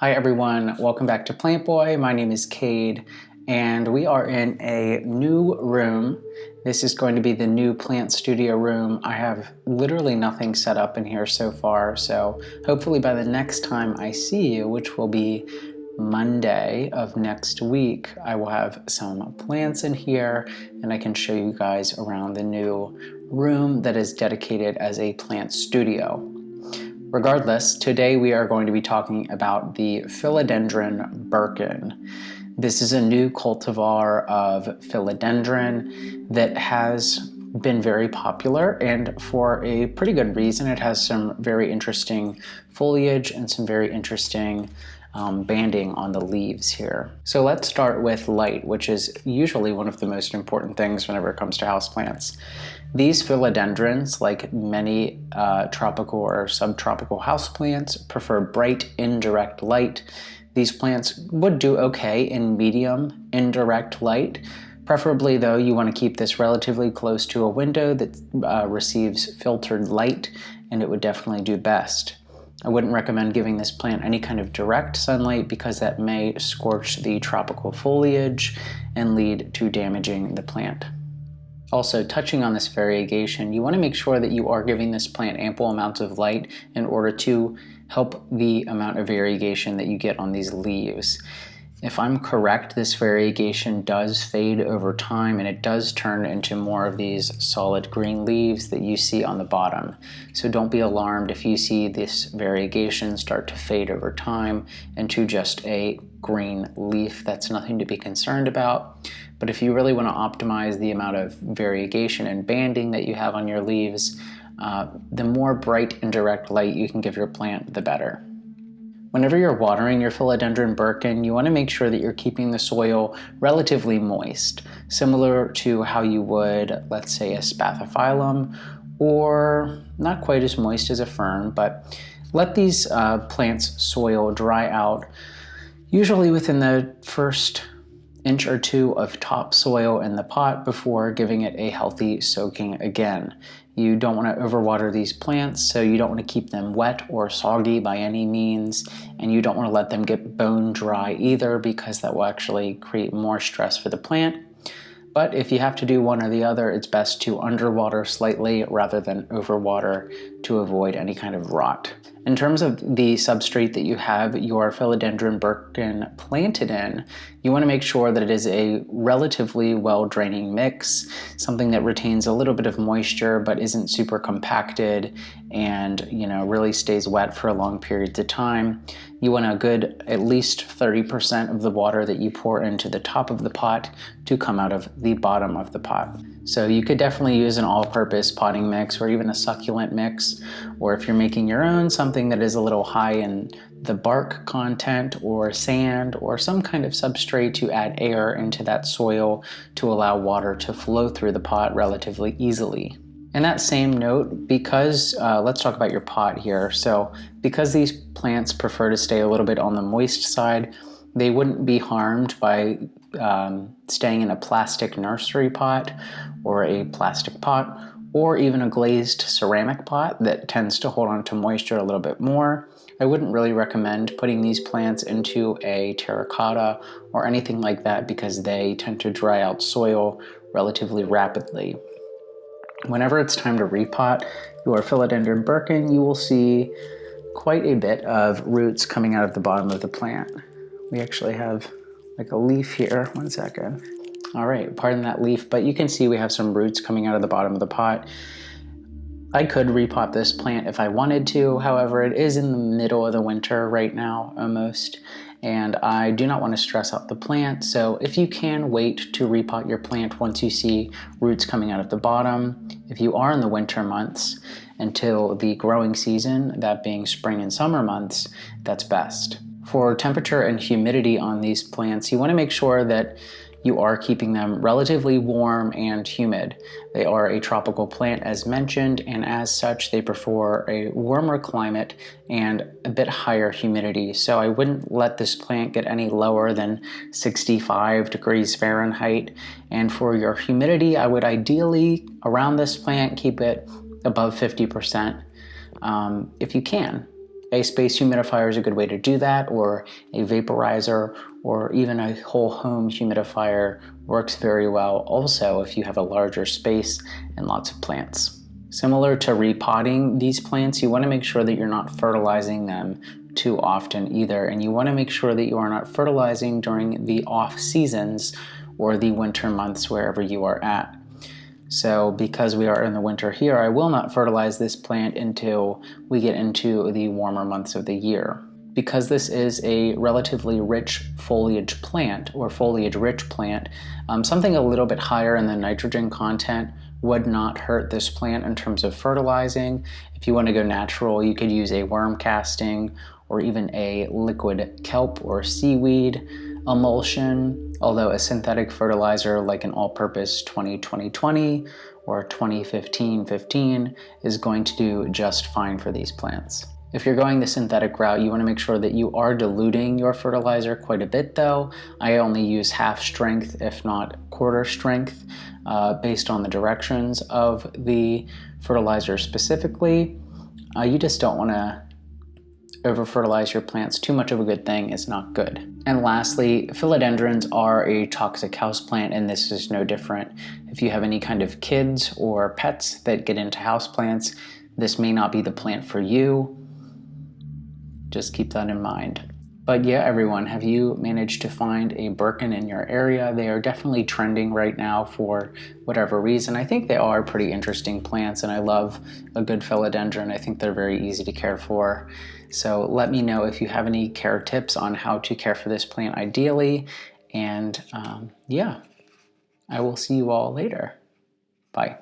Hi everyone, welcome back to Plant Boy. My name is Cade and we are in a new room. This is going to be the new plant studio room. I have literally nothing set up in here so far, so hopefully by the next time I see you, which will be Monday of next week, I will have some plants in here and I can show you guys around the new room that is dedicated as a plant studio. Regardless, today we are going to be talking about the Philodendron Birkin. This is a new cultivar of philodendron that has been very popular, and for a pretty good reason. It has some very interesting foliage and some very interesting banding on the leaves here. So let's start with light, which is usually one of the most important things whenever it comes to houseplants. These philodendrons, like many tropical or subtropical houseplants, prefer bright indirect light. These plants would do okay in medium indirect light. Preferably though, you want to keep this relatively close to a window that receives filtered light, and it would definitely do best. I wouldn't recommend giving this plant any kind of direct sunlight because that may scorch the tropical foliage and lead to damaging the plant. Also, touching on this variegation, you want to make sure that you are giving this plant ample amounts of light in order to help the amount of variegation that you get on these leaves. If I'm correct, this variegation does fade over time and it does turn into more of these solid green leaves that you see on the bottom. So don't be alarmed if you see this variegation start to fade over time into just a green leaf. That's nothing to be concerned about. But if you really want to optimize the amount of variegation and banding that you have on your leaves, the more bright indirect light you can give your plant, the better. Whenever you're watering your Philodendron Birkin, you want to make sure that you're keeping the soil relatively moist, similar to how you would, let's say, a spathiphyllum, or not quite as moist as a fern, but let these plants' soil dry out, usually within the first inch or two of topsoil in the pot before giving it a healthy soaking again. You don't want to overwater these plants, so you don't want to keep them wet or soggy by any means, and you don't want to let them get bone dry either because that will actually create more stress for the plant. But if you have to do one or the other, it's best to underwater slightly rather than overwater to avoid any kind of rot. In terms of the substrate that you have your Philodendron Birkin planted in, you want to make sure that it is a relatively well-draining mix, something that retains a little bit of moisture but isn't super compacted and really stays wet for long periods of time. You want a good at least 30% of the water that you pour into the top of the pot to come out of the bottom of the pot. So you could definitely use an all-purpose potting mix or even a succulent mix, or if you're making your own, something that is a little high in the bark content or sand or some kind of substrate to add air into that soil to allow water to flow through the pot relatively easily. In that same note, because, let's talk about your pot here. So because these plants prefer to stay a little bit on the moist side, they wouldn't be harmed by staying in a plastic nursery pot or a plastic pot or even a glazed ceramic pot that tends to hold on to moisture a little bit more. I wouldn't really recommend putting these plants into a terracotta or anything like that because they tend to dry out soil relatively rapidly. Whenever it's time to repot your Philodendron Birkin, you will see quite a bit of roots coming out of the bottom of the plant. We actually have like a leaf here. One second. All right, pardon that leaf, but you can see we have some roots coming out of the bottom of the pot. I could repot this plant if I wanted to, however, it is in the middle of the winter right now, almost, and I do not want to stress out the plant, so if you can wait to repot your plant once you see roots coming out of the bottom, if you are in the winter months, until the growing season, that being spring and summer months, that's best. For temperature and humidity on these plants, you want to make sure that you are keeping them relatively warm and humid. They are a tropical plant as mentioned, and as such they prefer a warmer climate and a bit higher humidity. So I wouldn't let this plant get any lower than 65 degrees Fahrenheit. And for your humidity, I would ideally around this plant keep it above 50% if you can. A space humidifier is a good way to do that, or a vaporizer, or even a whole home humidifier works very well also if you have a larger space and lots of plants. Similar to repotting these plants, you want to make sure that you're not fertilizing them too often either, and you want to make sure that you are not fertilizing during the off seasons or the winter months wherever you are at. So because we are in the winter here, I will not fertilize this plant until we get into the warmer months of the year. Because this is a relatively rich foliage plant, or foliage rich plant, something a little bit higher in the nitrogen content would not hurt this plant in terms of fertilizing. If you want to go natural, you could use a worm casting or even a liquid kelp or seaweed emulsion, although a synthetic fertilizer like an all-purpose 20-20-20 or 20-15-15 is going to do just fine for these plants. If you're going the synthetic route, you want to make sure that you are diluting your fertilizer quite a bit though. I only use half strength, if not quarter strength, based on the directions of the fertilizer specifically. You just don't want to over-fertilize your plants. Too much of a good thing is not good. And lastly, philodendrons are a toxic houseplant, and this is no different. If you have any kind of kids or pets that get into houseplants, this may not be the plant for you. Just keep that in mind. But yeah, everyone, have you managed to find a Birkin in your area? They are definitely trending right now for whatever reason. I think they are pretty interesting plants, and I love a good philodendron. I think they're very easy to care for. So let me know if you have any care tips on how to care for this plant ideally. And yeah, I will see you all later. Bye.